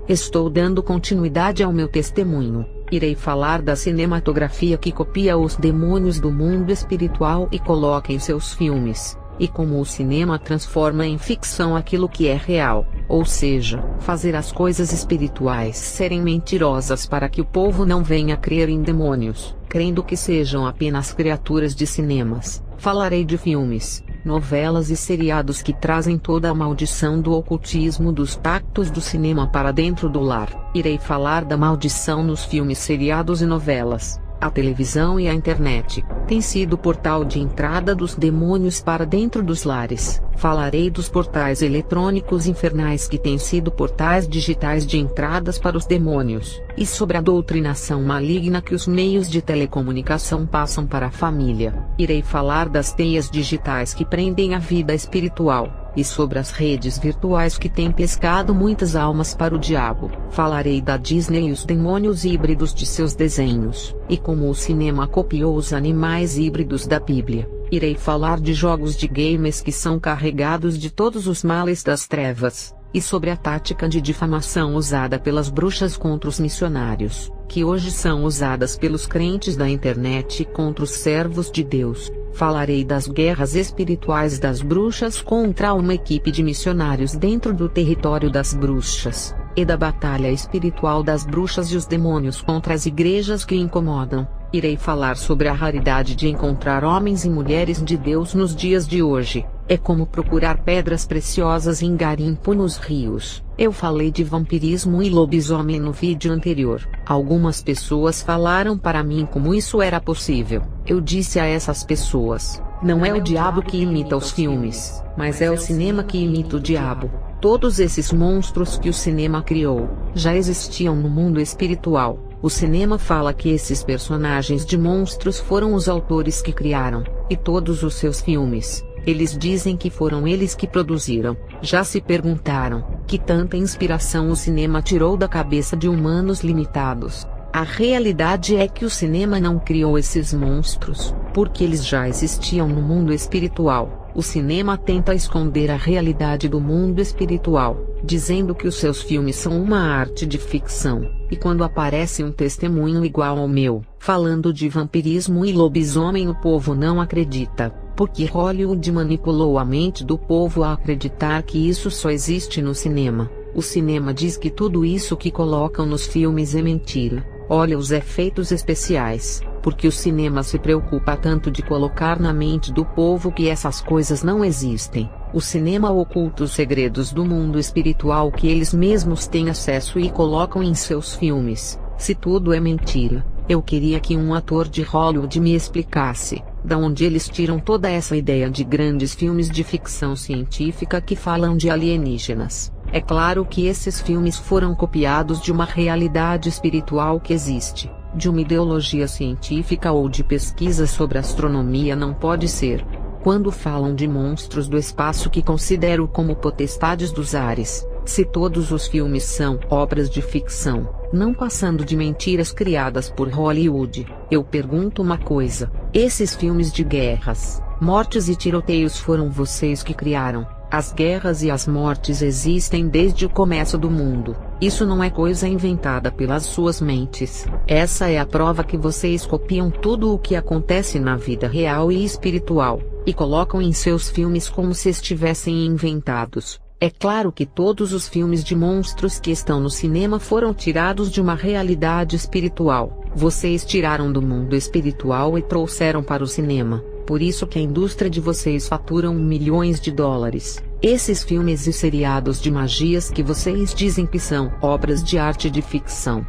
estou dando continuidade ao meu testemunho. Irei falar da cinematografia que copia os demônios do mundo espiritual e coloca em seus filmes, e como o cinema transforma em ficção aquilo que é real, ou seja, fazer as coisas espirituais serem mentirosas para que o povo não venha crer em demônios, crendo que sejam apenas criaturas de cinemas. Falarei de filmes, novelas e seriados que trazem toda a maldição do ocultismo dos pactos do cinema para dentro do lar. Irei falar da maldição nos filmes, seriados e novelas. A televisão e a internet têm sido o portal de entrada dos demônios para dentro dos lares. Falarei dos portais eletrônicos infernais que têm sido portais digitais de entradas para os demônios, e sobre a doutrinação maligna que os meios de telecomunicação passam para a família. Irei falar das teias digitais que prendem a vida espiritual, e sobre as redes virtuais que têm pescado muitas almas para o diabo. Falarei da Disney e os demônios híbridos de seus desenhos, e como o cinema copiou os animais híbridos da Bíblia. Irei falar de jogos de games que são carregados de todos os males das trevas, e sobre a tática de difamação usada pelas bruxas contra os missionários, que hoje são usadas pelos crentes da internet contra os servos de Deus. Falarei das guerras espirituais das bruxas contra uma equipe de missionários dentro do território das bruxas, e da batalha espiritual das bruxas e os demônios contra as igrejas que incomodam. Irei falar sobre a raridade de encontrar homens e mulheres de Deus nos dias de hoje. É como procurar pedras preciosas em garimpo nos rios. Eu falei de vampirismo e lobisomem no vídeo anterior. Algumas pessoas falaram para mim como isso era possível. Eu disse a essas pessoas: não é o diabo que imita os filmes, mas é o cinema que imita o diabo. Todos esses monstros que o cinema criou já existiam no mundo espiritual. O cinema fala que esses personagens de monstros foram os autores que criaram, e todos os seus filmes, eles dizem que foram eles que produziram. Já se perguntaram, que tanta inspiração o cinema tirou da cabeça de humanos limitados? A realidade é que o cinema não criou esses monstros, porque eles já existiam no mundo espiritual. O cinema tenta esconder a realidade do mundo espiritual, dizendo que os seus filmes são uma arte de ficção, e quando aparece um testemunho igual ao meu, falando de vampirismo e lobisomem, o povo não acredita, porque Hollywood manipulou a mente do povo a acreditar que isso só existe no cinema. O cinema diz que tudo isso que colocam nos filmes é mentira. Olha os efeitos especiais, porque o cinema se preocupa tanto de colocar na mente do povo que essas coisas não existem. O cinema oculta os segredos do mundo espiritual que eles mesmos têm acesso e colocam em seus filmes. Se tudo é mentira, eu queria que um ator de Hollywood me explicasse da onde eles tiram toda essa ideia de grandes filmes de ficção científica que falam de alienígenas. É claro que esses filmes foram copiados de uma realidade espiritual que existe, de uma ideologia científica ou de pesquisa sobre astronomia. Não pode ser. Quando falam de monstros do espaço que considero como potestades dos ares, se todos os filmes são obras de ficção, não passando de mentiras criadas por Hollywood, eu pergunto uma coisa: esses filmes de guerras, mortes e tiroteios foram vocês que criaram? As guerras e as mortes existem desde o começo do mundo. Isso não é coisa inventada pelas suas mentes. Essa é a prova que vocês copiam tudo o que acontece na vida real e espiritual, e colocam em seus filmes como se estivessem inventados. É claro que todos os filmes de monstros que estão no cinema foram tirados de uma realidade espiritual. Vocês tiraram do mundo espiritual e trouxeram para o cinema. Por isso que a indústria de vocês faturam milhões de dólares. Esses filmes e seriados de magias que vocês dizem que são obras de arte de ficção.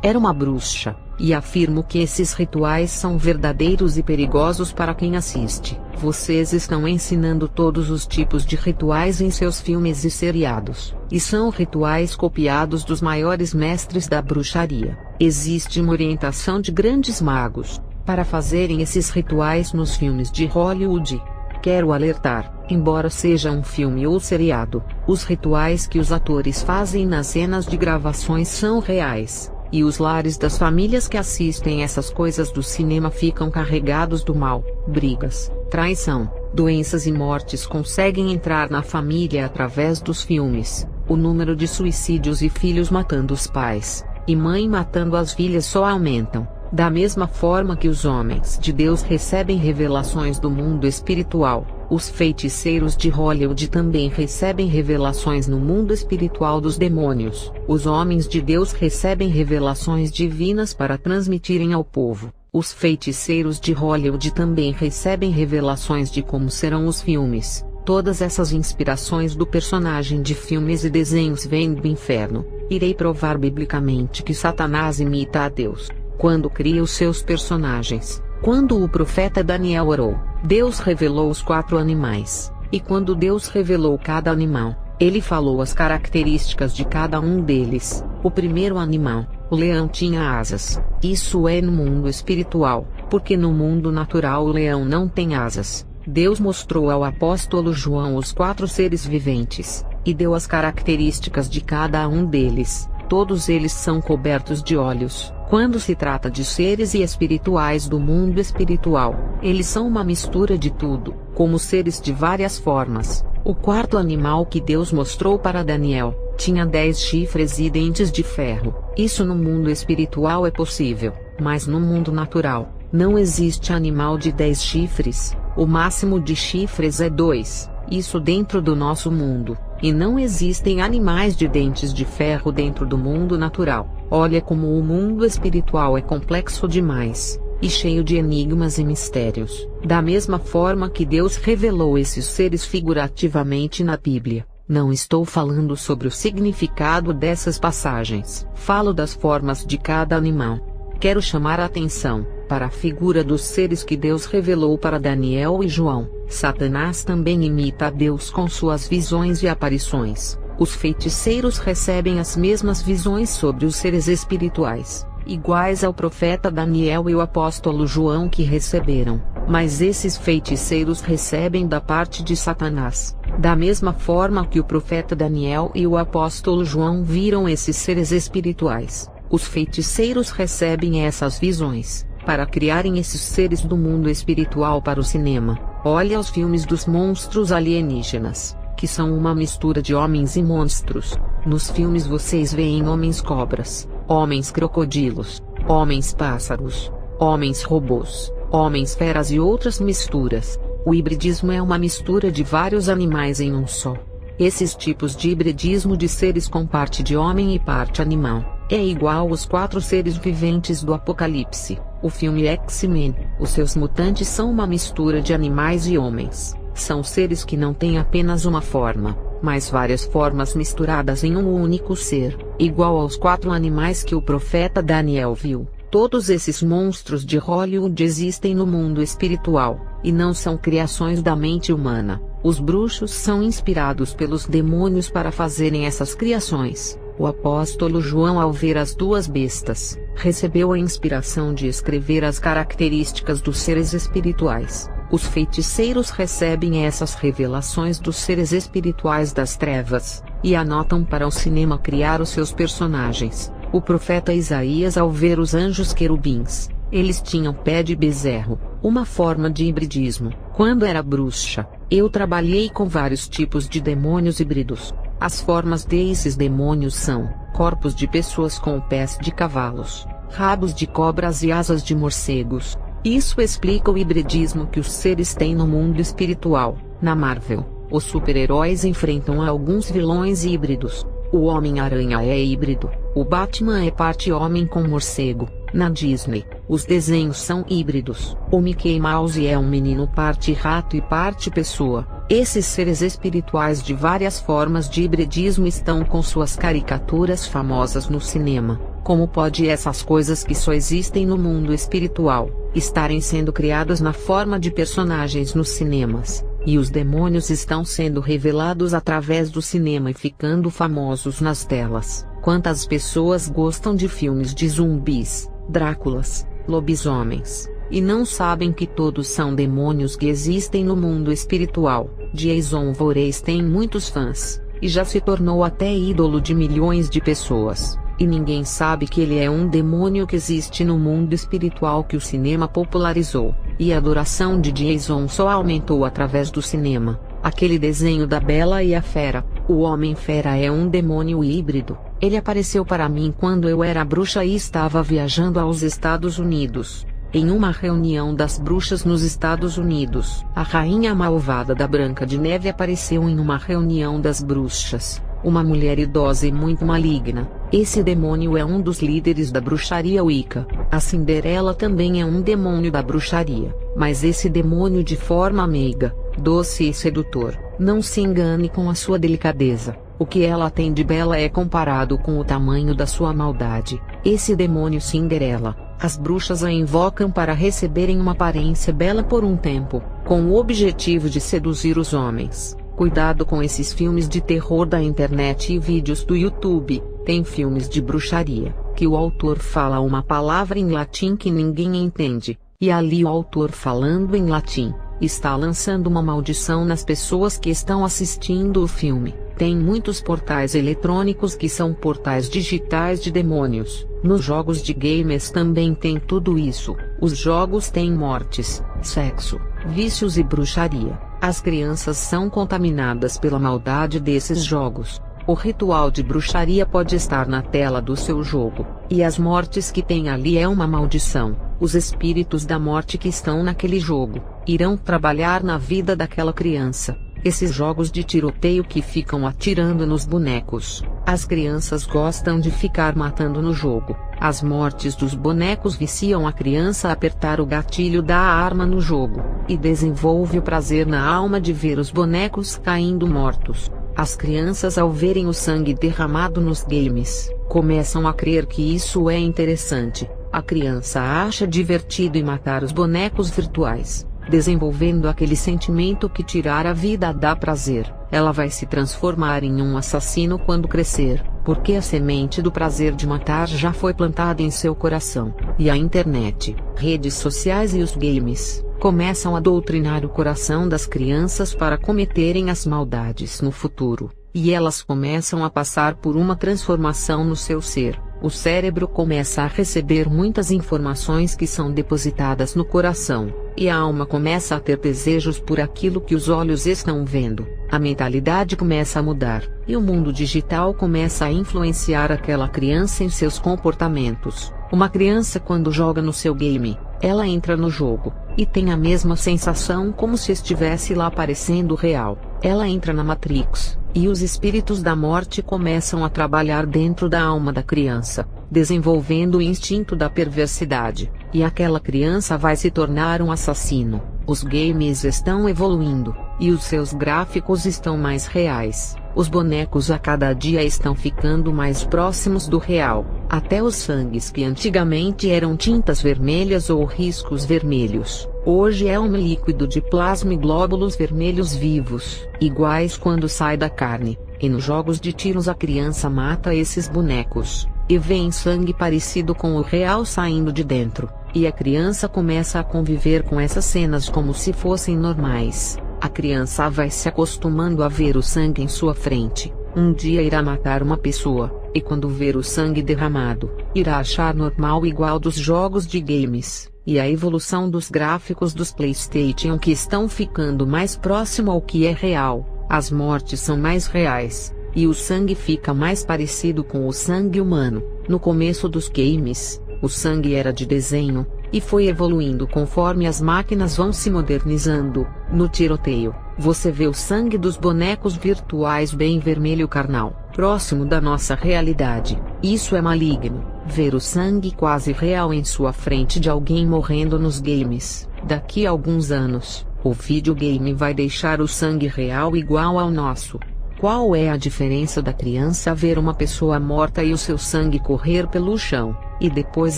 Era uma bruxa, e afirmo que esses rituais são verdadeiros e perigosos para quem assiste. Vocês estão ensinando todos os tipos de rituais em seus filmes e seriados, e são rituais copiados dos maiores mestres da bruxaria. Existe uma orientação de grandes magos para fazerem esses rituais nos filmes de Hollywood. Quero alertar, embora seja um filme ou seriado, os rituais que os atores fazem nas cenas de gravações são reais, e os lares das famílias que assistem essas coisas do cinema ficam carregados do mal. Brigas, traição, doenças e mortes conseguem entrar na família através dos filmes. o número de suicídios e filhos matando os pais, e mãe matando as filhas só aumentam. Da mesma forma que os homens de Deus recebem revelações do mundo espiritual, os feiticeiros de Hollywood também recebem revelações no mundo espiritual dos demônios. Os homens de Deus recebem revelações divinas para transmitirem ao povo. Os feiticeiros de Hollywood também recebem revelações de como serão os filmes. Todas essas inspirações do personagem de filmes e desenhos vêm do inferno. Irei provar biblicamente que Satanás imita a Deus quando cria os seus personagens. Quando o profeta Daniel orou, Deus revelou os 4 animais, e quando Deus revelou cada animal, ele falou as características de cada um deles. O primeiro animal, o leão, tinha asas. Isso é no mundo espiritual, porque no mundo natural o leão não tem asas. Deus mostrou ao apóstolo João os 4 seres viventes, e deu as características de cada um deles. Todos eles são cobertos de olhos. Quando se trata de seres espirituais do mundo espiritual, eles são uma mistura de tudo, como seres de várias formas. O 4º animal que Deus mostrou para Daniel tinha 10 chifres e dentes de ferro. Isso no mundo espiritual é possível, mas no mundo natural, não existe animal de 10 chifres. O máximo de chifres é 2, isso dentro do nosso mundo, e não existem animais de dentes de ferro dentro do mundo natural. Olha como o mundo espiritual é complexo demais, e cheio de enigmas e mistérios. Da mesma forma que Deus revelou esses seres figurativamente na Bíblia, não estou falando sobre o significado dessas passagens. Falo das formas de cada animal. Quero chamar a atenção para a figura dos seres que Deus revelou para Daniel e João. Satanás também imita a Deus com suas visões e aparições. Os feiticeiros recebem as mesmas visões sobre os seres espirituais, iguais ao profeta Daniel e o apóstolo João que receberam, mas esses feiticeiros recebem da parte de Satanás. Da mesma forma que o profeta Daniel e o apóstolo João viram esses seres espirituais, os feiticeiros recebem essas visões para criarem esses seres do mundo espiritual para o cinema. Olha os filmes dos monstros alienígenas, que são uma mistura de homens e monstros. Nos filmes vocês veem homens cobras, homens crocodilos, homens pássaros, homens robôs, homens feras e outras misturas. O hibridismo é uma mistura de vários animais em um só. Esses tipos de hibridismo de seres com parte de homem e parte animal é igual aos 4 seres viventes do Apocalipse. O filme X-Men, os seus mutantes são uma mistura de animais e homens. São seres que não têm apenas uma forma, mas várias formas misturadas em um único ser, igual aos 4 animais que o profeta Daniel viu. Todos esses monstros de Hollywood existem no mundo espiritual, e não são criações da mente humana. Os bruxos são inspirados pelos demônios para fazerem essas criações. O apóstolo João, ao ver as 2 bestas, recebeu a inspiração de escrever as características dos seres espirituais. Os feiticeiros recebem essas revelações dos seres espirituais das trevas, e anotam para o cinema criar os seus personagens. O profeta Isaías, ao ver os anjos querubins, eles tinham pé de bezerro, uma forma de hibridismo. Quando era bruxa, eu trabalhei com vários tipos de demônios híbridos. As formas desses demônios são corpos de pessoas com pés de cavalos, rabos de cobras e asas de morcegos. Isso explica o hibridismo que os seres têm no mundo espiritual. Na Marvel, os super-heróis enfrentam alguns vilões híbridos. O Homem-Aranha é híbrido, o Batman é parte homem com morcego. Na Disney, os desenhos são híbridos. O Mickey Mouse é um menino parte rato e parte pessoa. Esses seres espirituais de várias formas de hibridismo estão com suas caricaturas famosas no cinema. Como pode essas coisas que só existem no mundo espiritual estarem sendo criadas na forma de personagens nos cinemas? E os demônios estão sendo revelados através do cinema e ficando famosos nas telas. Quantas pessoas gostam de filmes de zumbis, Dráculas, lobisomens, e não sabem que todos são demônios que existem no mundo espiritual? Jason Voorhees tem muitos fãs, e já se tornou até ídolo de milhões de pessoas. E ninguém sabe que ele é um demônio que existe no mundo espiritual que o cinema popularizou, e a adoração de Jason só aumentou através do cinema. Aquele desenho da Bela e a Fera, O Homem-Fera é um demônio híbrido. Ele apareceu para mim quando eu era bruxa e estava viajando aos Estados Unidos. Em uma reunião das bruxas nos Estados Unidos, a rainha malvada da Branca de Neve apareceu em uma reunião das bruxas. Uma mulher idosa e muito maligna. Esse demônio é um dos líderes da bruxaria Wicca. A Cinderela também é um demônio da bruxaria, mas esse demônio de forma meiga, doce e sedutor. Não se engane com a sua delicadeza. O que ela tem de bela é comparado com o tamanho da sua maldade. Esse demônio Cinderela, as bruxas a invocam para receberem uma aparência bela por um tempo, com o objetivo de seduzir os homens. Cuidado com esses filmes de terror da internet e vídeos do YouTube. Tem filmes de bruxaria, que o autor fala uma palavra em latim que ninguém entende, e ali o autor falando em latim, está lançando uma maldição nas pessoas que estão assistindo o filme. Tem muitos portais eletrônicos que são portais digitais de demônios. Nos jogos de games também tem tudo isso. Os jogos têm mortes, sexo, vícios e bruxaria. As crianças são contaminadas pela maldade desses jogos. O ritual de bruxaria pode estar na tela do seu jogo, e as mortes que tem ali é uma maldição. Os espíritos da morte que estão naquele jogo irão trabalhar na vida daquela criança. Esses jogos de tiroteio que ficam atirando nos bonecos. As crianças gostam de ficar matando no jogo. As mortes dos bonecos viciam a criança a apertar o gatilho da arma no jogo, e desenvolve o prazer na alma de ver os bonecos caindo mortos. As crianças, ao verem o sangue derramado nos games, começam a crer que isso é interessante. A criança acha divertido em matar os bonecos virtuais, desenvolvendo aquele sentimento que tirar a vida dá prazer. Ela vai se transformar em um assassino quando crescer, porque a semente do prazer de matar já foi plantada em seu coração. E a internet, redes sociais e os games começam a doutrinar o coração das crianças para cometerem as maldades no futuro, e elas começam a passar por uma transformação no seu ser. O cérebro começa a receber muitas informações que são depositadas no coração, e a alma começa a ter desejos por aquilo que os olhos estão vendo. A mentalidade começa a mudar, e o mundo digital começa a influenciar aquela criança em seus comportamentos. Uma criança, quando joga no seu game, ela entra no jogo, e tem a mesma sensação como se estivesse lá parecendo real. Ela entra na Matrix, e os espíritos da morte começam a trabalhar dentro da alma da criança, desenvolvendo o instinto da perversidade, e aquela criança vai se tornar um assassino. Os games estão evoluindo, e os seus gráficos estão mais reais. Os bonecos a cada dia estão ficando mais próximos do real. Até os sangues que antigamente eram tintas vermelhas ou riscos vermelhos, hoje é um líquido de plasma e glóbulos vermelhos vivos, iguais quando sai da carne. E nos jogos de tiros a criança mata esses bonecos, e vem sangue parecido com o real saindo de dentro, e a criança começa a conviver com essas cenas como se fossem normais. A criança vai se acostumando a ver o sangue em sua frente. Um dia irá matar uma pessoa, e quando ver o sangue derramado, irá achar normal igual dos jogos de games. E a evolução dos gráficos dos PlayStation que estão ficando mais próximo ao que é real. As mortes são mais reais, e o sangue fica mais parecido com o sangue humano. No começo dos games, o sangue era de desenho, e foi evoluindo conforme as máquinas vão se modernizando. No tiroteio, você vê o sangue dos bonecos virtuais bem vermelho carnal, próximo da nossa realidade. Isso é maligno, ver o sangue quase real em sua frente de alguém morrendo nos games. Daqui a alguns anos, o videogame vai deixar o sangue real igual ao nosso. Qual é a diferença da criança ver uma pessoa morta e o seu sangue correr pelo chão, e depois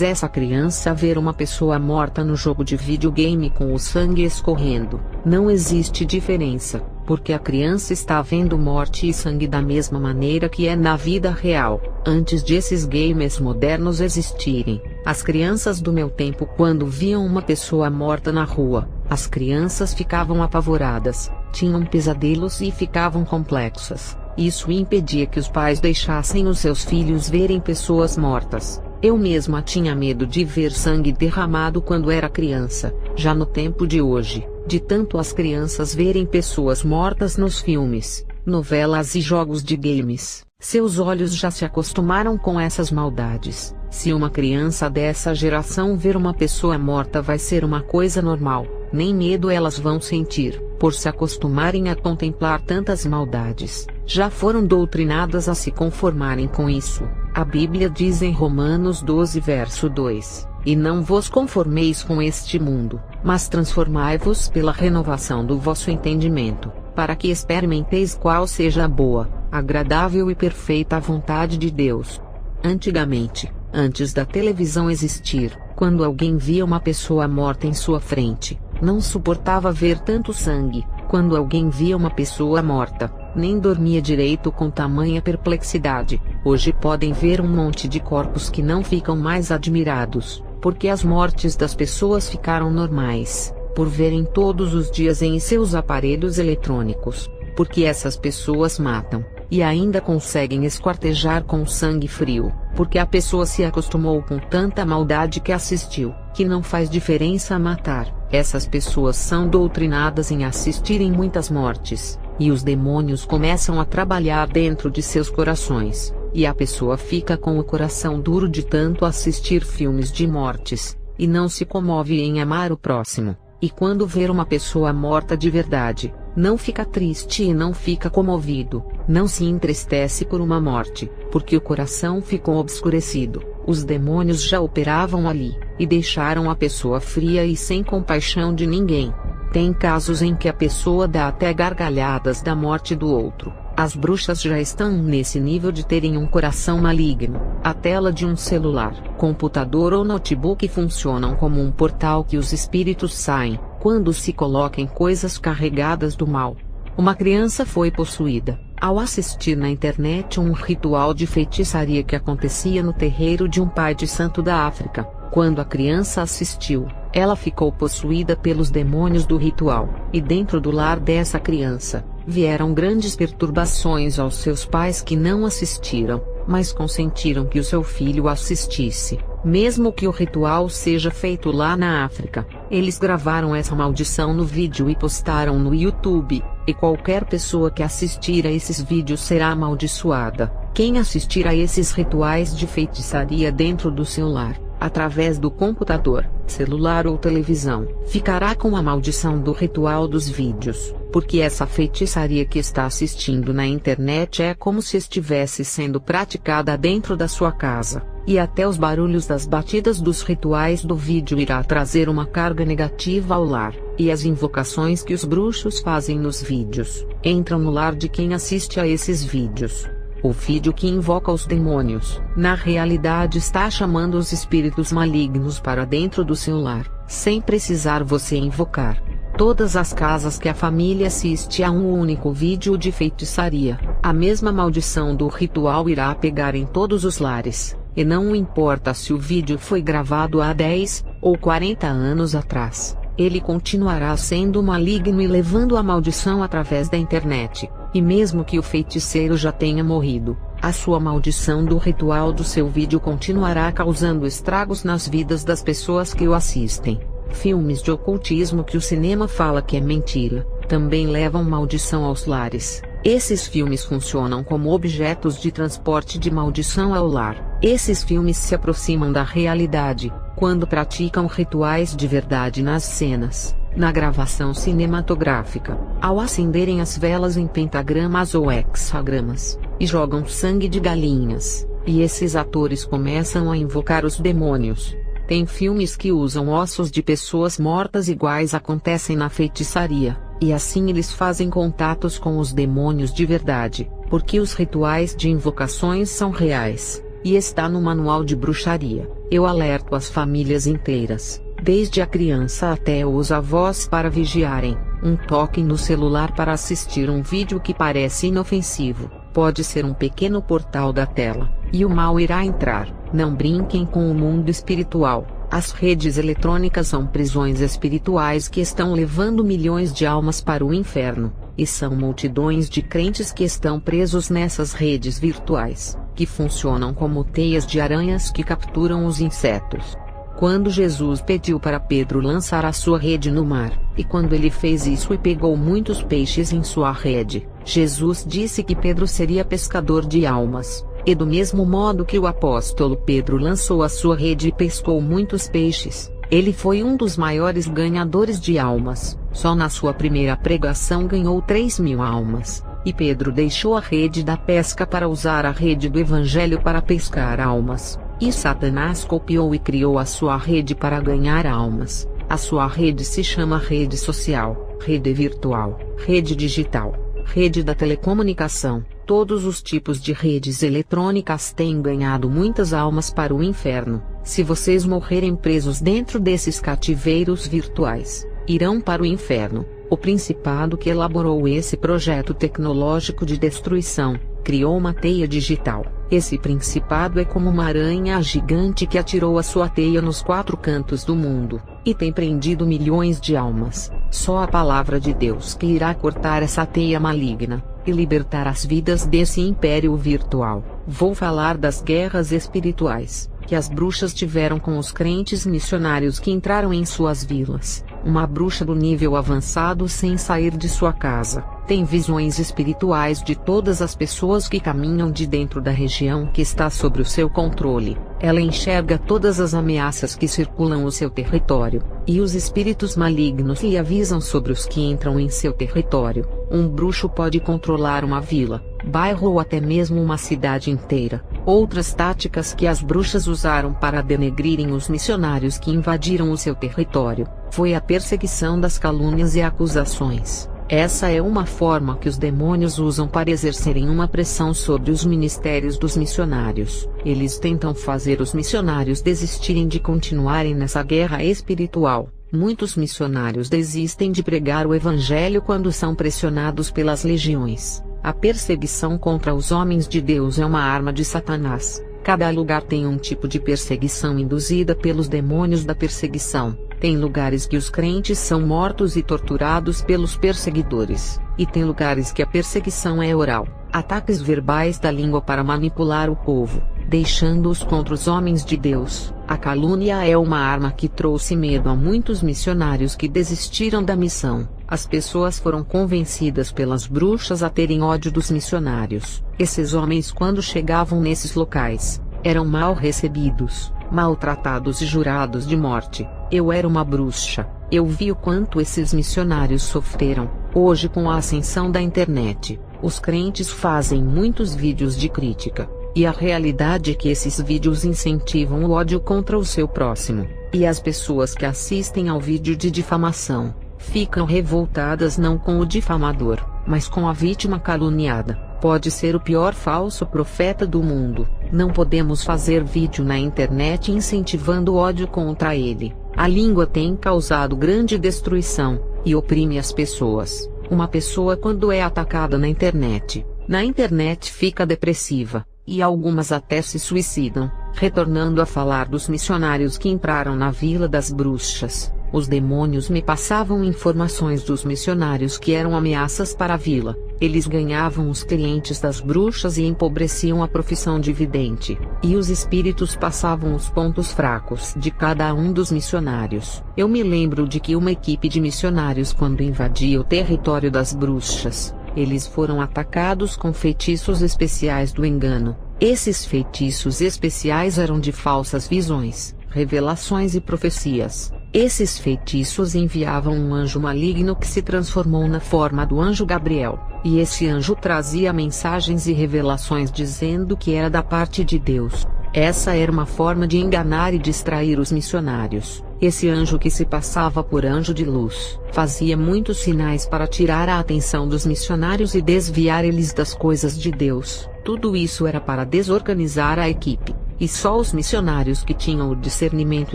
essa criança ver uma pessoa morta no jogo de videogame com o sangue escorrendo? Não existe diferença, porque a criança está vendo morte e sangue da mesma maneira que é na vida real. Antes de esses games modernos existirem, as crianças do meu tempo, quando viam uma pessoa morta na rua, as crianças ficavam apavoradas, tinham pesadelos e ficavam complexas. Isso impedia que os pais deixassem os seus filhos verem pessoas mortas. Eu mesma tinha medo de ver sangue derramado quando era criança. Já no tempo de hoje, de tanto as crianças verem pessoas mortas nos filmes, novelas e jogos de games. Seus olhos já se acostumaram com essas maldades. Se uma criança dessa geração ver uma pessoa morta, vai ser uma coisa normal, nem medo elas vão sentir, por se acostumarem a contemplar tantas maldades. Já foram doutrinadas a se conformarem com isso. A Bíblia diz em Romanos 12 verso 2, e não vos conformeis com este mundo, mas transformai-vos pela renovação do vosso entendimento, para que experimenteis qual seja a boa, agradável e perfeita vontade de Deus. Antigamente, antes da televisão existir, quando alguém via uma pessoa morta em sua frente, não suportava ver tanto sangue. Quando alguém via uma pessoa morta, nem dormia direito com tamanha perplexidade. Hoje podem ver um monte de corpos que não ficam mais admirados, porque as mortes das pessoas ficaram normais, por verem todos os dias em seus aparelhos eletrônicos, porque essas pessoas matam, e ainda conseguem esquartejar com sangue frio, porque a pessoa se acostumou com tanta maldade que assistiu, que não faz diferença matar. Essas pessoas são doutrinadas em assistirem muitas mortes, e os demônios começam a trabalhar dentro de seus corações, e a pessoa fica com o coração duro de tanto assistir filmes de mortes, e não se comove em amar o próximo. E quando ver uma pessoa morta de verdade, não fica triste e não fica comovido, não se entristece por uma morte, porque o coração ficou obscurecido. Os demônios já operavam ali, e deixaram a pessoa fria e sem compaixão de ninguém. Tem casos em que a pessoa dá até gargalhadas da morte do outro. As bruxas já estão nesse nível de terem um coração maligno. A tela de um celular, computador ou notebook funcionam como um portal que os espíritos saem, quando se colocam coisas carregadas do mal. Uma criança foi possuída, ao assistir na internet um ritual de feitiçaria que acontecia no terreiro de um pai de santo da África. Quando a criança assistiu, ela ficou possuída pelos demônios do ritual, e dentro do lar dessa criança, vieram grandes perturbações aos seus pais que não assistiram, mas consentiram que o seu filho assistisse, mesmo que o ritual seja feito lá na África. Eles gravaram essa maldição no vídeo e postaram no YouTube, e qualquer pessoa que assistir a esses vídeos será amaldiçoada. Quem assistir a esses rituais de feitiçaria dentro do seu lar, através do computador, celular ou televisão, ficará com a maldição do ritual dos vídeos, porque essa feitiçaria que está assistindo na internet é como se estivesse sendo praticada dentro da sua casa, e até os barulhos das batidas dos rituais do vídeo irá trazer uma carga negativa ao lar, e as invocações que os bruxos fazem nos vídeos, entram no lar de quem assiste a esses vídeos. O vídeo que invoca os demônios, na realidade está chamando os espíritos malignos para dentro do seu lar, sem precisar você invocar. Todas as casas que a família assiste a um único vídeo de feitiçaria, a mesma maldição do ritual irá pegar em todos os lares, e não importa se o vídeo foi gravado há 10 ou 40 anos atrás, ele continuará sendo maligno e levando a maldição através da internet. E mesmo que o feiticeiro já tenha morrido, a sua maldição do ritual do seu vídeo continuará causando estragos nas vidas das pessoas que o assistem. Filmes de ocultismo que o cinema fala que é mentira, também levam maldição aos lares. Esses filmes funcionam como objetos de transporte de maldição ao lar. Esses filmes se aproximam da realidade, quando praticam rituais de verdade nas cenas, na gravação cinematográfica, ao acenderem as velas em pentagramas ou hexagramas, e jogam sangue de galinhas, e esses atores começam a invocar os demônios. Tem filmes que usam ossos de pessoas mortas iguais acontecem na feitiçaria, e assim eles fazem contatos com os demônios de verdade, porque os rituais de invocações são reais, e está no manual de bruxaria. Eu alerto as famílias inteiras, desde a criança até os avós, para vigiarem. Um toque no celular para assistir um vídeo que parece inofensivo, pode ser um pequeno portal da tela, e o mal irá entrar. Não brinquem com o mundo espiritual. As redes eletrônicas são prisões espirituais que estão levando milhões de almas para o inferno, e são multidões de crentes que estão presos nessas redes virtuais, que funcionam como teias de aranhas que capturam os insetos. quando Jesus pediu para Pedro lançar a sua rede no mar, e quando ele fez isso e pegou muitos peixes em sua rede, Jesus disse que Pedro seria pescador de almas. E do mesmo modo que o apóstolo Pedro lançou a sua rede e pescou muitos peixes, ele foi um dos maiores ganhadores de almas. Só na sua primeira pregação ganhou 3.000 almas. E Pedro deixou a rede da pesca para usar a rede do evangelho para pescar almas. E Satanás copiou e criou a sua rede para ganhar almas. A sua rede se chama rede social, rede virtual, rede digital, rede da telecomunicação. Todos os tipos de redes eletrônicas têm ganhado muitas almas para o inferno. Se vocês morrerem presos dentro desses cativeiros virtuais, irão para o inferno. O principado que elaborou esse projeto tecnológico de destruição, criou uma teia digital. Esse principado é como uma aranha gigante que atirou a sua teia nos 4 cantos do mundo, e tem prendido milhões de almas. Só a palavra de Deus que irá cortar essa teia maligna, e libertar as vidas desse império virtual. Vou falar das guerras espirituais, que as bruxas tiveram com os crentes missionários que entraram em suas vilas. Uma bruxa do nível avançado sem sair de sua casa, tem visões espirituais de todas as pessoas que caminham de dentro da região que está sob o seu controle. Ela enxerga todas as ameaças que circulam o seu território, e os espíritos malignos lhe avisam sobre os que entram em seu território. Um bruxo pode controlar uma vila, bairro ou até mesmo uma cidade inteira. Outras táticas que as bruxas usaram para denegrirem os missionários que invadiram o seu território, foi a perseguição das calúnias e acusações. Essa é uma forma que os demônios usam para exercerem uma pressão sobre os ministérios dos missionários. Eles tentam fazer os missionários desistirem de continuarem nessa guerra espiritual. Muitos missionários desistem de pregar o evangelho quando são pressionados pelas legiões. A perseguição contra os homens de Deus é uma arma de Satanás. Cada lugar tem um tipo de perseguição induzida pelos demônios da perseguição. Tem lugares que os crentes são mortos e torturados pelos perseguidores, e tem lugares que a perseguição é oral, ataques verbais da língua para manipular o povo, deixando-os contra os homens de Deus. A calúnia é uma arma que trouxe medo a muitos missionários que desistiram da missão. As pessoas foram convencidas pelas bruxas a terem ódio dos missionários. Esses homens, quando chegavam nesses locais, eram mal recebidos, maltratados e jurados de morte. Eu era uma bruxa. Eu vi o quanto esses missionários sofreram. Hoje, com a ascensão da internet, os crentes fazem muitos vídeos de crítica. E a realidade é que esses vídeos incentivam o ódio contra o seu próximo. E as pessoas que assistem ao vídeo de difamação, ficam revoltadas não com o difamador, mas com a vítima caluniada. Pode ser o pior falso profeta do mundo. Não podemos fazer vídeo na internet incentivando o ódio contra ele. A língua tem causado grande destruição, e oprime as pessoas. Uma pessoa, quando é atacada na internet fica depressiva, e algumas até se suicidam. Retornando a falar dos missionários que entraram na Vila das Bruxas, os demônios me passavam informações dos missionários que eram ameaças para a vila. Eles ganhavam os clientes das bruxas e empobreciam a profissão de vidente. E os espíritos passavam os pontos fracos de cada um dos missionários. Eu me lembro de que uma equipe de missionários, quando invadia o território das bruxas, eles foram atacados com feitiços especiais do engano. Esses feitiços especiais eram de falsas visões, revelações e profecias. Esses feitiços enviavam um anjo maligno que se transformou na forma do anjo Gabriel, e esse anjo trazia mensagens e revelações dizendo que era da parte de Deus. Essa era uma forma de enganar e distrair os missionários. Esse anjo, que se passava por anjo de luz, fazia muitos sinais para tirar a atenção dos missionários e desviar eles das coisas de Deus. Tudo isso era para desorganizar a equipe. E só os missionários que tinham o discernimento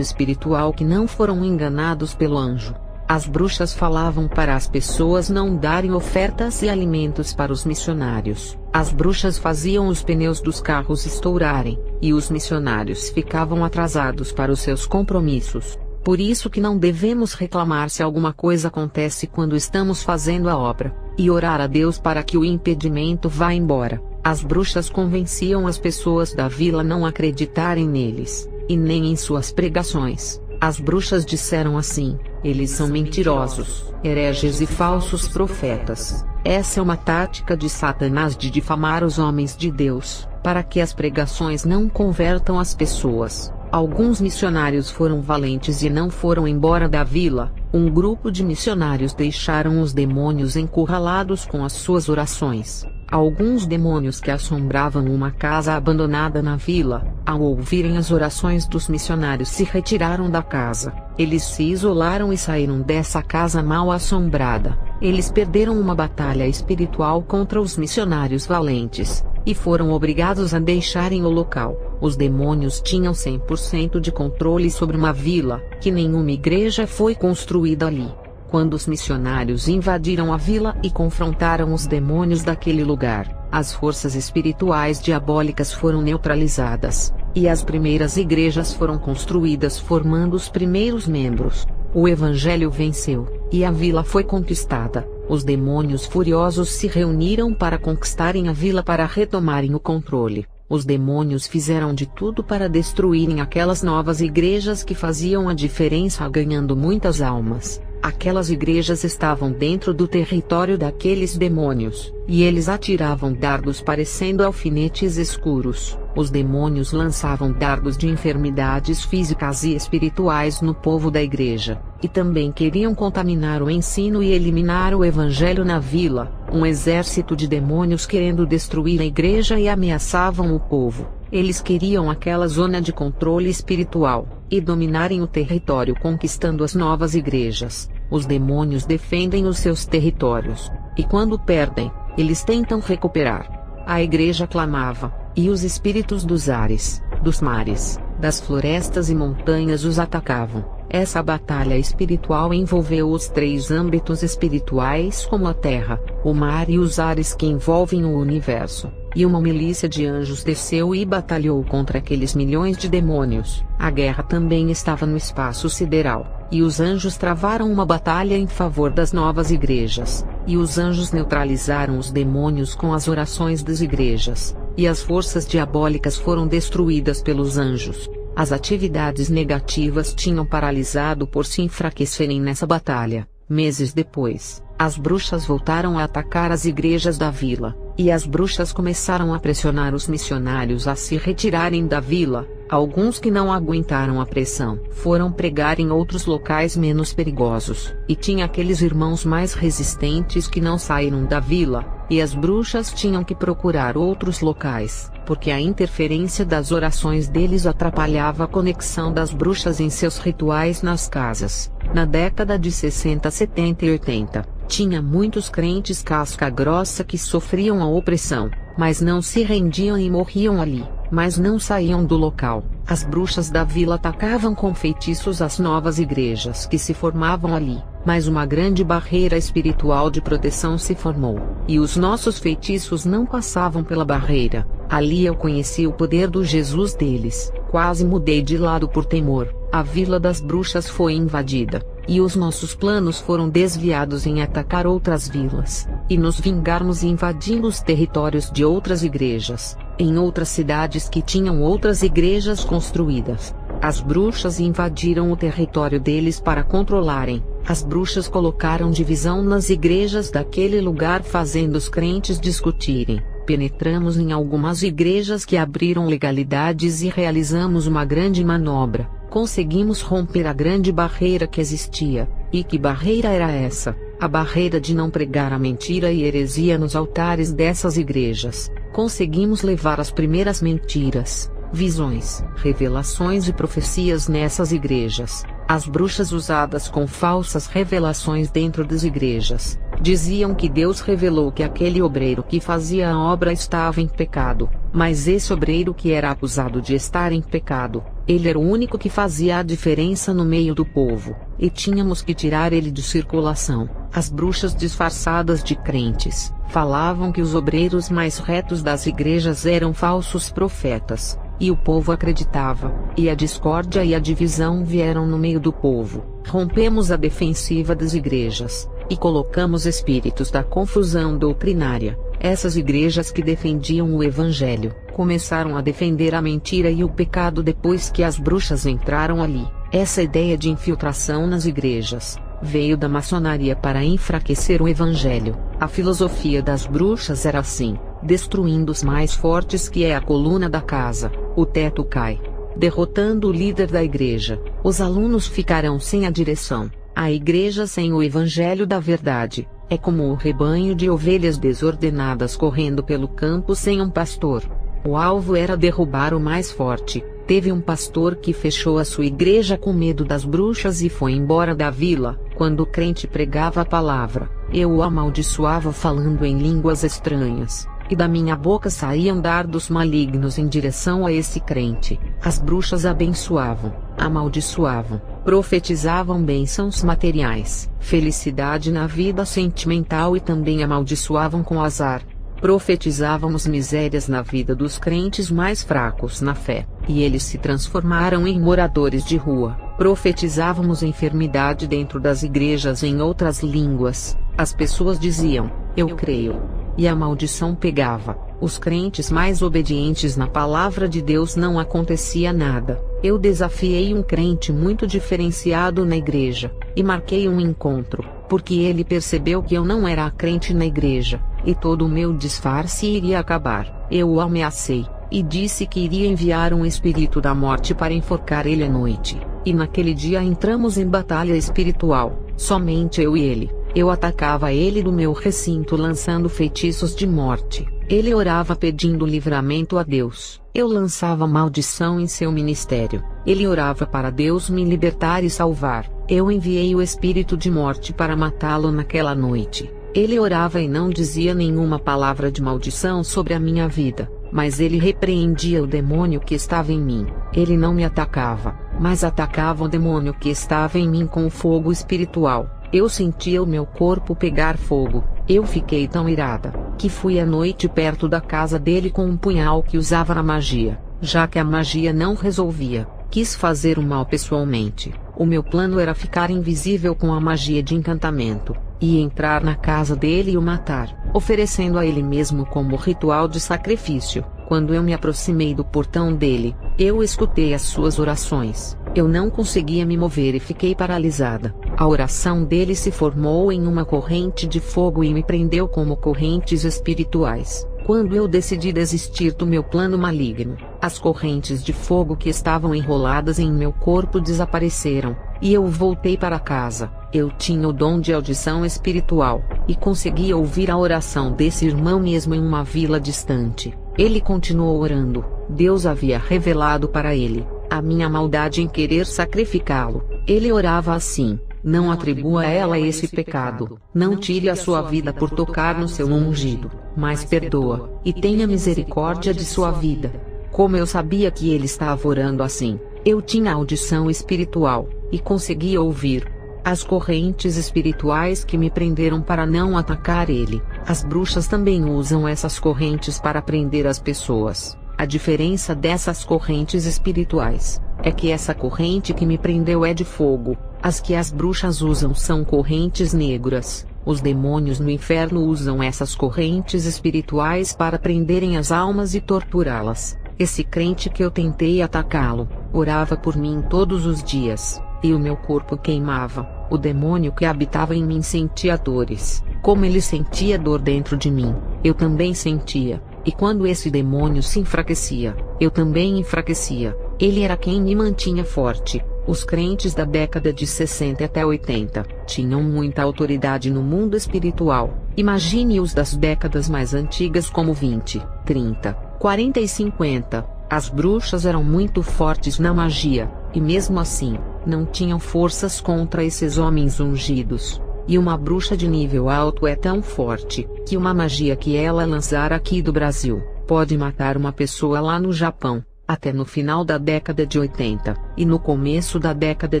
espiritual que não foram enganados pelo anjo. As bruxas falavam para as pessoas não darem ofertas e alimentos para os missionários. As bruxas faziam os pneus dos carros estourarem, e os missionários ficavam atrasados para os seus compromissos. Por isso que não devemos reclamar se alguma coisa acontece quando estamos fazendo a obra, e orar a Deus para que o impedimento vá embora. As bruxas convenciam as pessoas da vila a não acreditarem neles, e nem em suas pregações. As bruxas disseram assim: eles são mentirosos, hereges e falsos profetas. Essa é uma tática de Satanás de difamar os homens de Deus, para que as pregações não convertam as pessoas. Alguns missionários foram valentes e não foram embora da vila. Um grupo de missionários deixaram os demônios encurralados com as suas orações. Alguns demônios que assombravam uma casa abandonada na vila, ao ouvirem as orações dos missionários, se retiraram da casa. Eles se isolaram e saíram dessa casa mal assombrada. Eles perderam uma batalha espiritual contra os missionários valentes, e foram obrigados a deixarem o local. Os demônios tinham 100% de controle sobre uma vila, que nenhuma igreja foi construída ali. Quando os missionários invadiram a vila e confrontaram os demônios daquele lugar, as forças espirituais diabólicas foram neutralizadas, e as primeiras igrejas foram construídas formando os primeiros membros. O evangelho venceu, e a vila foi conquistada. Os demônios furiosos se reuniram para conquistarem a vila para retomarem o controle. Os demônios fizeram de tudo para destruírem aquelas novas igrejas que faziam a diferença, ganhando muitas almas. Aquelas igrejas estavam dentro do território daqueles demônios, e eles atiravam dardos parecendo alfinetes escuros. Os demônios lançavam dardos de enfermidades físicas e espirituais no povo da igreja, e também queriam contaminar o ensino e eliminar o evangelho na vila. Um exército de demônios querendo destruir a igreja e ameaçavam o povo. Eles queriam aquela zona de controle espiritual, e dominarem o território conquistando as novas igrejas. Os demônios defendem os seus territórios, e quando perdem, eles tentam recuperar. A igreja clamava, e os espíritos dos ares, dos mares, das florestas e montanhas os atacavam. Essa batalha espiritual envolveu os três âmbitos espirituais, como a terra, o mar e os ares que envolvem o universo. E uma milícia de anjos desceu e batalhou contra aqueles milhões de demônios. A guerra também estava no espaço sideral, e os anjos travaram uma batalha em favor das novas igrejas. E os anjos neutralizaram os demônios com as orações das igrejas, e as forças diabólicas foram destruídas pelos anjos. As atividades negativas tinham paralisado por se enfraquecerem nessa batalha. Meses depois, as bruxas voltaram a atacar as igrejas da vila, e as bruxas começaram a pressionar os missionários a se retirarem da vila. Alguns que não aguentaram a pressão foram pregar em outros locais menos perigosos, e tinha aqueles irmãos mais resistentes que não saíram da vila, e as bruxas tinham que procurar outros locais, porque a interferência das orações deles atrapalhava a conexão das bruxas em seus rituais nas casas. Na década de 60, 70 e 80, tinha muitos crentes casca grossa que sofriam a opressão, mas não se rendiam e morriam ali, mas não saíam do local. As bruxas da vila atacavam com feitiços as novas igrejas que se formavam ali, mas uma grande barreira espiritual de proteção se formou, e os nossos feitiços não passavam pela barreira. Ali eu conheci o poder do Jesus deles. Quase mudei de lado por temor. A vila das bruxas foi invadida, e os nossos planos foram desviados em atacar outras vilas, e nos vingarmos invadindo os territórios de outras igrejas, em outras cidades que tinham outras igrejas construídas. As bruxas invadiram o território deles para controlarem. As bruxas colocaram divisão nas igrejas daquele lugar, fazendo os crentes discutirem. Penetramos em algumas igrejas que abriram legalidades e realizamos uma grande manobra. Conseguimos romper a grande barreira que existia. E que barreira era essa? A barreira de não pregar a mentira e heresia nos altares dessas igrejas. Conseguimos levar as primeiras mentiras, visões, revelações e profecias nessas igrejas. As bruxas usadas com falsas revelações dentro das igrejas diziam que Deus revelou que aquele obreiro que fazia a obra estava em pecado, mas esse obreiro que era acusado de estar em pecado, ele era o único que fazia a diferença no meio do povo, e tínhamos que tirar ele de circulação. As bruxas disfarçadas de crentes falavam que os obreiros mais retos das igrejas eram falsos profetas, e o povo acreditava, e a discórdia e a divisão vieram no meio do povo. Rompemos a defensiva das igrejas, e colocamos espíritos da confusão doutrinária. Essas igrejas que defendiam o evangelho, começaram a defender a mentira e o pecado depois que as bruxas entraram ali. Essa ideia de infiltração nas igrejas veio da maçonaria para enfraquecer o evangelho. A filosofia das bruxas era assim: destruindo os mais fortes, que é a coluna da casa, o teto cai. Derrotando o líder da igreja, os alunos ficarão sem a direção. A igreja sem o evangelho da verdade é como o rebanho de ovelhas desordenadas correndo pelo campo sem um pastor. O alvo era derrubar o mais forte. Teve um pastor que fechou a sua igreja com medo das bruxas e foi embora da vila. Quando o crente pregava a palavra, eu o amaldiçoava falando em línguas estranhas, e da minha boca saíam dardos malignos em direção a esse crente. As bruxas abençoavam, amaldiçoavam, profetizavam bênçãos materiais, felicidade na vida sentimental e também amaldiçoavam com azar. Profetizávamos misérias na vida dos crentes mais fracos na fé, e eles se transformaram em moradores de rua. Profetizávamos enfermidade dentro das igrejas em outras línguas. As pessoas diziam: eu creio. E a maldição pegava. Os crentes mais obedientes na palavra de Deus não acontecia nada. Eu desafiei um crente muito diferenciado na igreja, e marquei um encontro, porque ele percebeu que eu não era crente na igreja, e todo o meu disfarce iria acabar. Eu o ameacei, e disse que iria enviar um espírito da morte para enforcar ele à noite. E naquele dia entramos em batalha espiritual, somente eu e ele. Eu atacava ele do meu recinto lançando feitiços de morte. Ele orava pedindo livramento a Deus. Eu lançava maldição em seu ministério. Ele orava para Deus me libertar e salvar. Eu enviei o espírito de morte para matá-lo naquela noite. Ele orava e não dizia nenhuma palavra de maldição sobre a minha vida, mas ele repreendia o demônio que estava em mim. Ele não me atacava, mas atacava o demônio que estava em mim com o fogo espiritual. Eu sentia o meu corpo pegar fogo. Eu fiquei tão irada, que fui à noite perto da casa dele com um punhal que usava na magia. Já que a magia não resolvia, quis fazer o mal pessoalmente. O meu plano era ficar invisível com a magia de encantamento, e entrar na casa dele e o matar, oferecendo a ele mesmo como ritual de sacrifício. Quando eu me aproximei do portão dele, eu escutei as suas orações. Eu não conseguia me mover e fiquei paralisada. A oração dele se formou em uma corrente de fogo e me prendeu como correntes espirituais. Quando eu decidi desistir do meu plano maligno, as correntes de fogo que estavam enroladas em meu corpo desapareceram, e eu voltei para casa. Eu tinha o dom de audição espiritual, e conseguia ouvir a oração desse irmão mesmo em uma vila distante. Ele continuou orando. Deus havia revelado para ele a minha maldade em querer sacrificá-lo. Ele orava assim: não atribua a ela esse pecado, não tire a sua vida por tocar no seu ungido, mas perdoa, e tenha misericórdia de sua vida. Como eu sabia que ele estava orando assim, eu tinha audição espiritual, e conseguia ouvir as correntes espirituais que me prenderam para não atacar ele. As bruxas também usam essas correntes para prender as pessoas. A diferença dessas correntes espirituais é que essa corrente que me prendeu é de fogo. As que as bruxas usam são correntes negras. Os demônios no inferno usam essas correntes espirituais para prenderem as almas e torturá-las. Esse crente que eu tentei atacá-lo, orava por mim todos os dias, e o meu corpo queimava. O demônio que habitava em mim sentia dores. Como ele sentia dor dentro de mim, eu também sentia. E quando esse demônio se enfraquecia, eu também enfraquecia. Ele era quem me mantinha forte. Os crentes da década de 60 até 80 tinham muita autoridade no mundo espiritual. Imagine os das décadas mais antigas como 20, 30, 40 e 50. As bruxas eram muito fortes na magia, e mesmo assim, não tinham forças contra esses homens ungidos. E uma bruxa de nível alto é tão forte, que uma magia que ela lançar aqui do Brasil, pode matar uma pessoa lá no Japão. Até no final da década de 80, e no começo da década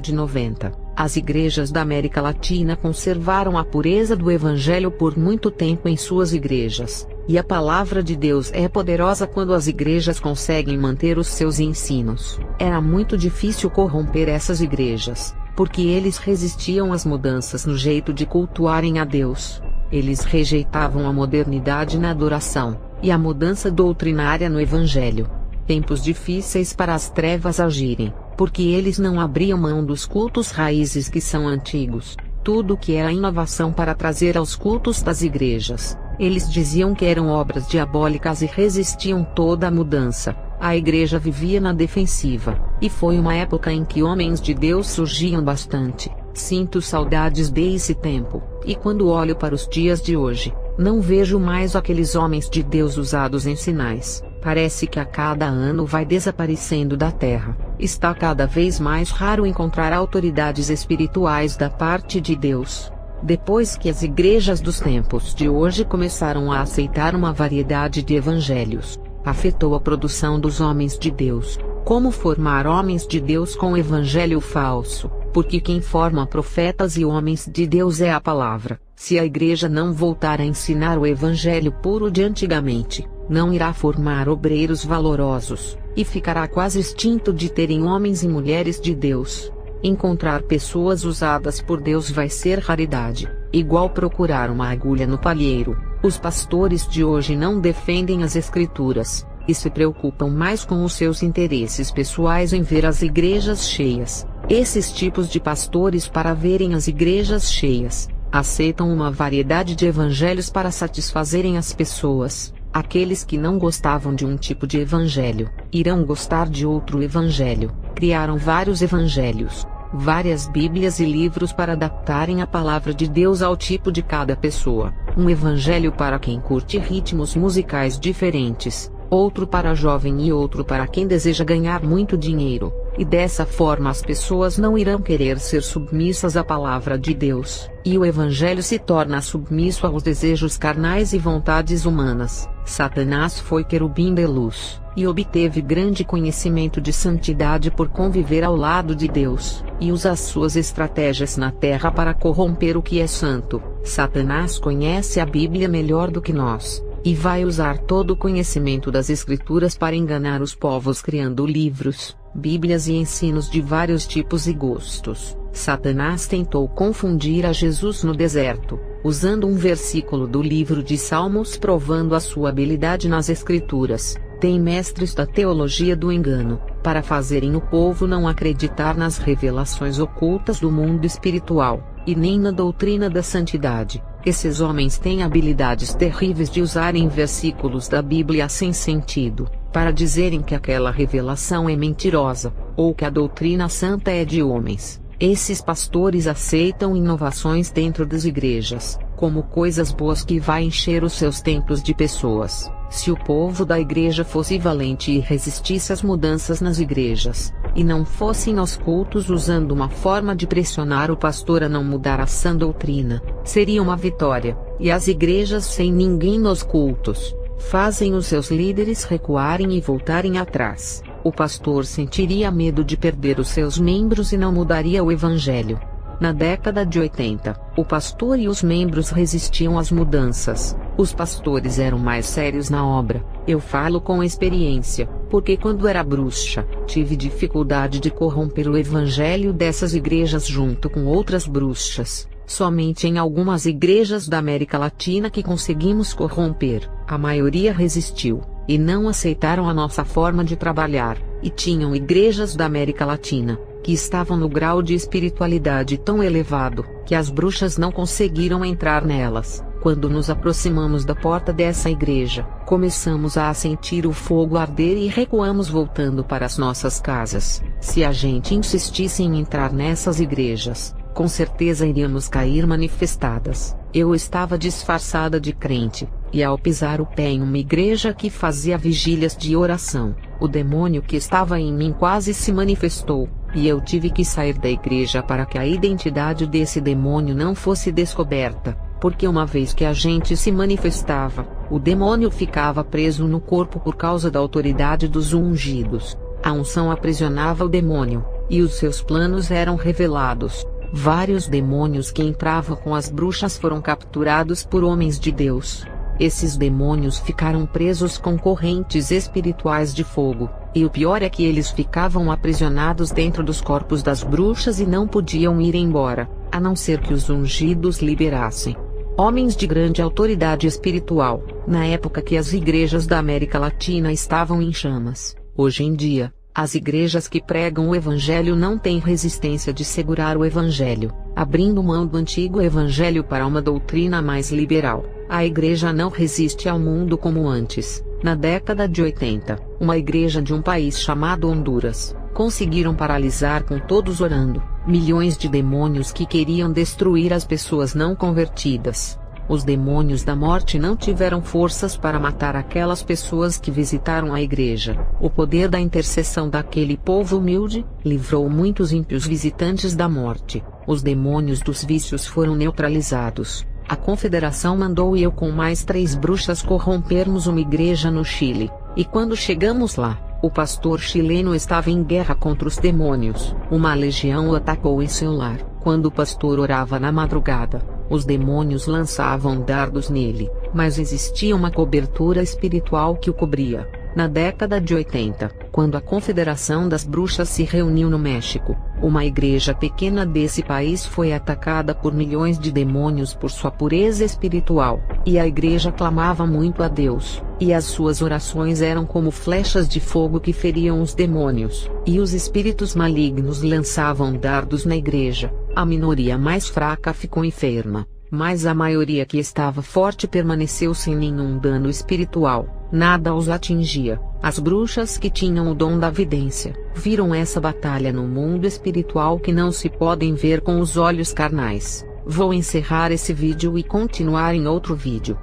de 90, as igrejas da América Latina conservaram a pureza do Evangelho por muito tempo em suas igrejas, e a palavra de Deus é poderosa quando as igrejas conseguem manter os seus ensinos. Era muito difícil corromper essas igrejas, porque eles resistiam às mudanças no jeito de cultuarem a Deus. Eles rejeitavam a modernidade na adoração, e a mudança doutrinária no Evangelho. Tempos difíceis para as trevas agirem, porque eles não abriam mão dos cultos raízes que são antigos, tudo que era inovação para trazer aos cultos das igrejas. Eles diziam que eram obras diabólicas e resistiam toda a mudança. A igreja vivia na defensiva, e foi uma época em que homens de Deus surgiam bastante. Sinto saudades desse tempo, e quando olho para os dias de hoje, não vejo mais aqueles homens de Deus usados em sinais. Parece que a cada ano vai desaparecendo da terra. Está cada vez mais raro encontrar autoridades espirituais da parte de Deus. Depois que as igrejas dos tempos de hoje começaram a aceitar uma variedade de evangelhos, afetou a produção dos homens de Deus. Como formar homens de Deus com o evangelho falso? Porque quem forma profetas e homens de Deus é a palavra. Se a igreja não voltar a ensinar o evangelho puro de antigamente, não irá formar obreiros valorosos, e ficará quase extinto de terem homens e mulheres de Deus. Encontrar pessoas usadas por Deus vai ser raridade, igual procurar uma agulha no palheiro. Os pastores de hoje não defendem as Escrituras, e se preocupam mais com os seus interesses pessoais em ver as igrejas cheias. Esses tipos de pastores, para verem as igrejas cheias, aceitam uma variedade de evangelhos para satisfazerem as pessoas. Aqueles que não gostavam de um tipo de evangelho, irão gostar de outro evangelho. Criaram vários evangelhos, várias bíblias e livros para adaptarem a palavra de Deus ao tipo de cada pessoa. Um evangelho para quem curte ritmos musicais diferentes, outro para jovem e outro para quem deseja ganhar muito dinheiro. E dessa forma as pessoas não irão querer ser submissas à palavra de Deus, e o evangelho se torna submisso aos desejos carnais e vontades humanas. Satanás foi querubim de luz, e obteve grande conhecimento de santidade por conviver ao lado de Deus, e usa as suas estratégias na terra para corromper o que é santo. Satanás conhece a Bíblia melhor do que nós, e vai usar todo o conhecimento das Escrituras para enganar os povos criando livros, bíblias e ensinos de vários tipos e gostos. Satanás tentou confundir a Jesus no deserto, usando um versículo do livro de Salmos provando a sua habilidade nas Escrituras. Tem mestres da teologia do engano, para fazerem o povo não acreditar nas revelações ocultas do mundo espiritual, e nem na doutrina da santidade. Esses homens têm habilidades terríveis de usarem versículos da Bíblia sem sentido, para dizerem que aquela revelação é mentirosa, ou que a doutrina santa é de homens. Esses pastores aceitam inovações dentro das igrejas, como coisas boas que vai encher os seus templos de pessoas. Se o povo da igreja fosse valente e resistisse às mudanças nas igrejas, e não fossem aos cultos usando uma forma de pressionar o pastor a não mudar a sã doutrina, seria uma vitória. E as igrejas sem ninguém nos cultos, fazem os seus líderes recuarem e voltarem atrás. O pastor sentiria medo de perder os seus membros e não mudaria o evangelho. Na década de 80, o pastor e os membros resistiam às mudanças. Os pastores eram mais sérios na obra. Eu falo com experiência, porque quando era bruxa, tive dificuldade de corromper o evangelho dessas igrejas junto com outras bruxas. Somente em algumas igrejas da América Latina que conseguimos corromper. A maioria resistiu, e não aceitaram a nossa forma de trabalhar, e tinham igrejas da América Latina, que estavam no grau de espiritualidade tão elevado, que as bruxas não conseguiram entrar nelas. Quando nos aproximamos da porta dessa igreja, começamos a sentir o fogo arder e recuamos voltando para as nossas casas. Se a gente insistisse em entrar nessas igrejas, com certeza iríamos cair manifestadas. Eu estava disfarçada de crente, e ao pisar o pé em uma igreja que fazia vigílias de oração, o demônio que estava em mim quase se manifestou, e eu tive que sair da igreja para que a identidade desse demônio não fosse descoberta, porque uma vez que a gente se manifestava, o demônio ficava preso no corpo por causa da autoridade dos ungidos. A unção aprisionava o demônio, e os seus planos eram revelados. Vários demônios que entravam com as bruxas foram capturados por homens de Deus. Esses demônios ficaram presos com correntes espirituais de fogo, e o pior é que eles ficavam aprisionados dentro dos corpos das bruxas e não podiam ir embora, a não ser que os ungidos liberassem. homens de grande autoridade espiritual, na época que as igrejas da América Latina estavam em chamas. Hoje em dia, as igrejas que pregam o evangelho não têm resistência de segurar o evangelho, abrindo mão do antigo evangelho para uma doutrina mais liberal. A igreja não resiste ao mundo como antes. Na década de 80, uma igreja de um país chamado Honduras, conseguiram paralisar com todos orando, milhões de demônios que queriam destruir as pessoas não convertidas. Os demônios da morte não tiveram forças para matar aquelas pessoas que visitaram a igreja. O poder da intercessão daquele povo humilde livrou muitos ímpios visitantes da morte. Os demônios dos vícios foram neutralizados. A confederação mandou eu com mais 3 bruxas corrompermos uma igreja no Chile, e quando chegamos lá, o pastor chileno estava em guerra contra os demônios. Uma legião o atacou em seu lar. Quando o pastor orava na madrugada, os demônios lançavam dardos nele, mas existia uma cobertura espiritual que o cobria. Na década de 80, quando a Confederação das Bruxas se reuniu no México, uma igreja pequena desse país foi atacada por milhões de demônios por sua pureza espiritual, e a igreja clamava muito a Deus, e as suas orações eram como flechas de fogo que feriam os demônios, e os espíritos malignos lançavam dardos na igreja. A minoria mais fraca ficou enferma, mas a maioria que estava forte permaneceu sem nenhum dano espiritual. Nada os atingia. As bruxas que tinham o dom da vidência viram essa batalha no mundo espiritual que não se podem ver com os olhos carnais. Vou encerrar esse vídeo e continuar em outro vídeo.